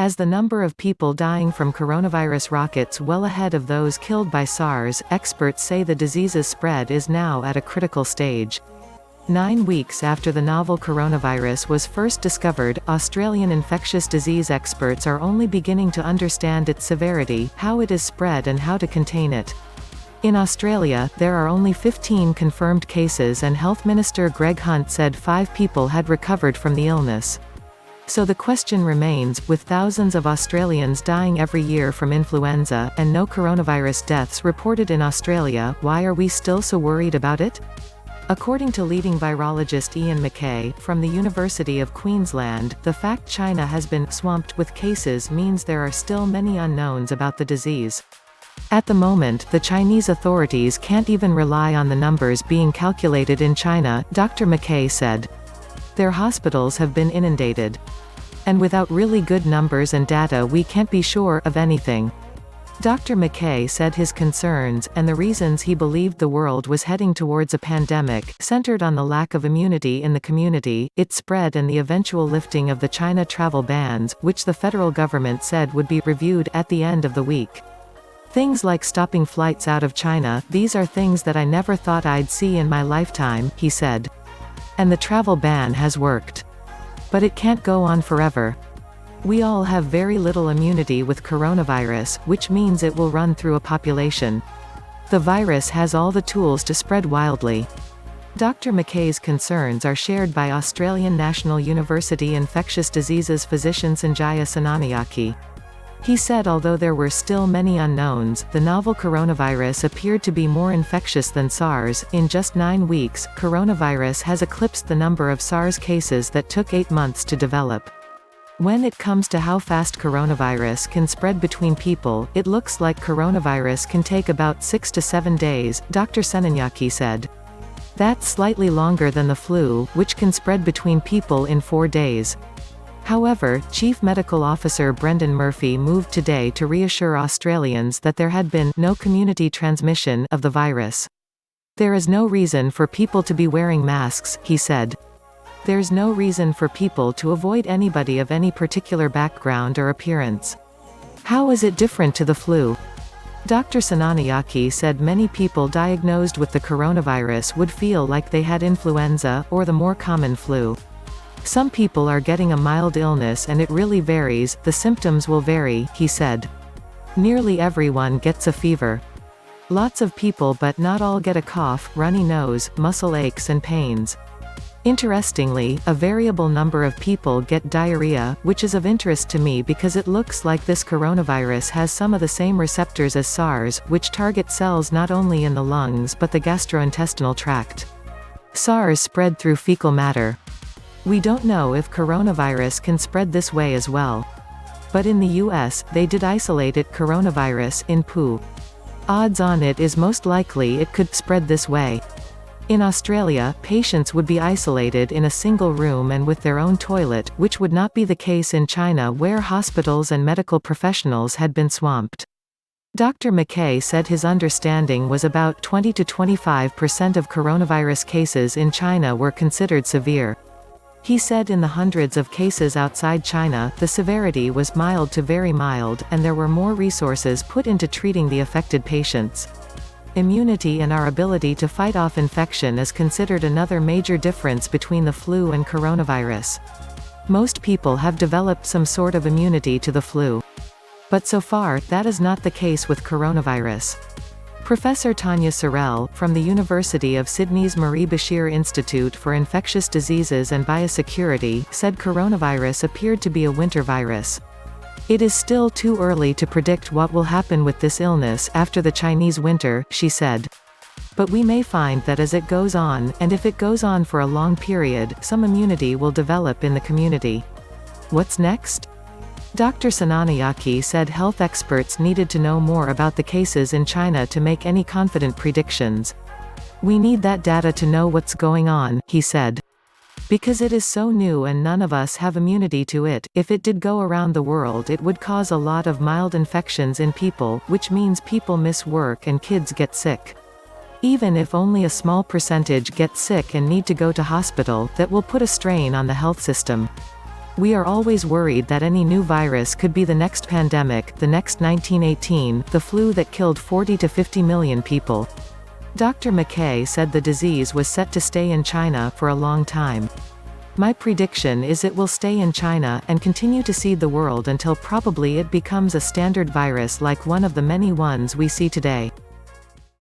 As the number of people dying from coronavirus rockets well ahead of those killed by SARS, experts say the disease's spread is now at a critical stage. 9 weeks after the novel coronavirus was first discovered, Australian infectious disease experts are only beginning to understand its severity, how it is spread and how to contain it. In Australia, there are only 15 confirmed cases and Health Minister Greg Hunt said 5 people had recovered from the illness. So the question remains, with thousands of Australians dying every year from influenza, and no coronavirus deaths reported in Australia, why are we still so worried about it? According to leading virologist Ian McKay, from the University of Queensland, the fact China has been swamped with cases means there are still many unknowns about the disease. At the moment, the Chinese authorities can't even rely on the numbers being calculated in China, Dr. McKay said. Their hospitals have been inundated. And without really good numbers and data we can't be sure of anything. Dr. McKay said his concerns, and the reasons he believed the world was heading towards a pandemic, centered on the lack of immunity in the community, its spread and the eventual lifting of the China travel bans, which the federal government said would be reviewed at the end of the week. Things like stopping flights out of China, these are things that I never thought I'd see in my lifetime, he said. And the travel ban has worked. But it can't go on forever. We all have very little immunity with coronavirus, which means it will run through a population. The virus has all the tools to spread wildly. Dr. McKay's concerns are shared by Australian National University infectious diseases physician Sanjaya Senanayake. He said although there were still many unknowns, the novel coronavirus appeared to be more infectious than SARS. In just 9 weeks, coronavirus has eclipsed the number of SARS cases that took 8 months to develop. When it comes to how fast coronavirus can spread between people, it looks like coronavirus can take about 6 to 7 days, Dr. Senanayake said. That's slightly longer than the flu, which can spread between people in 4 days. However, Chief Medical Officer Brendan Murphy moved today to reassure Australians that there had been no community transmission of the virus. There is no reason for people to be wearing masks, he said. There's no reason for people to avoid anybody of any particular background or appearance. How is it different to the flu? Dr. Senanayake said many people diagnosed with the coronavirus would feel like they had influenza, or the more common flu. Some people are getting a mild illness and it really varies, the symptoms will vary, he said. Nearly everyone gets a fever. Lots of people but not all get a cough, runny nose, muscle aches and pains. Interestingly, a variable number of people get diarrhea, which is of interest to me because it looks like this coronavirus has some of the same receptors as SARS, which target cells not only in the lungs but the gastrointestinal tract. SARS spread through fecal matter. We don't know if coronavirus can spread this way as well. But in the US, they did isolate it coronavirus in poo. Odds on it is most likely it could spread this way. In Australia, patients would be isolated in a single room and with their own toilet, which would not be the case in China where hospitals and medical professionals had been swamped. Dr. McKay said his understanding was about 20 to 25% of coronavirus cases in China were considered severe. He said in the hundreds of cases outside China, the severity was mild to very mild, and there were more resources put into treating the affected patients. Immunity and our ability to fight off infection is considered another major difference between the flu and coronavirus. Most people have developed some sort of immunity to the flu. But so far, that is not the case with coronavirus. Professor Tanya Sorrell, from the University of Sydney's Marie Bashir Institute for Infectious Diseases and Biosecurity, said coronavirus appeared to be a winter virus. It is still too early to predict what will happen with this illness after the Chinese winter, she said. But we may find that as it goes on, and if it goes on for a long period, some immunity will develop in the community. What's next? Dr. Senanayake said health experts needed to know more about the cases in China to make any confident predictions. We need that data to know what's going on, he said. Because it is so new and none of us have immunity to it, if it did go around the world it would cause a lot of mild infections in people, which means people miss work and kids get sick. Even if only a small percentage get sick and need to go to hospital, that will put a strain on the health system. We are always worried that any new virus could be the next pandemic, the next 1918, the flu that killed 40 to 50 million people. Dr. McKay said the disease was set to stay in China for a long time. My prediction is it will stay in China and continue to seed the world until probably it becomes a standard virus like one of the many ones we see today.